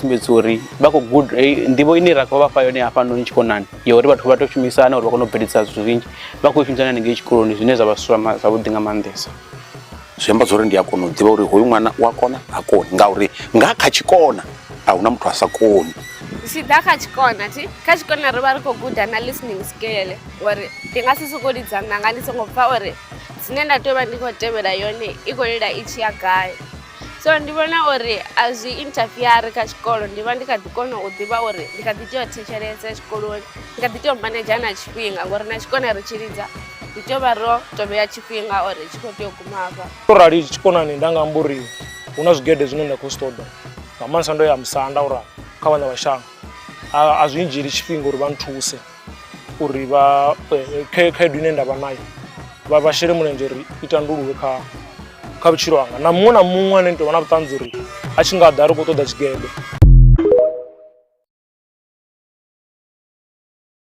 sumbedza uri vako good ndivo ine rakavapa yone hapa noni chikonani yori vathu vatoshumisana uri vakona bhedisa zvinji vakoshumisana nenge chikoloni zvine zvavaswa zvavudinga mandesa zvemba zori ndiyakona udziva uri hoyu mwana wakona akoni ngauri ngakachikona hauna muthu asakoni Shida kachikona ti kachikona riva riko good ana listening skill uri ndingasisokodidzana ngandisongopfa uri dzine ndatova ndikotevera yone ikoleda ichi yagaya so ndivona uri azvi interfere kachikolo ndiva ndikadikona udziva uri ndikaditotecheresa chikoloni ndikaditomaneja nachifinga ngori nachikona richiridza nditova ro toveya chifinga uri chikotogumapa torari chikonani ndangamburi una zvigedhe zvinoenda kustoda ngamanisa ndoya musanda ura kavana vashanga azvinjiri chifinga uri vanthuse uri khedu ine ndava nayo vashere murenje uri itanduluwe kavuchiro wanga na mumwe anenge tovana vutanzi uri achingadari kutoda chigedhe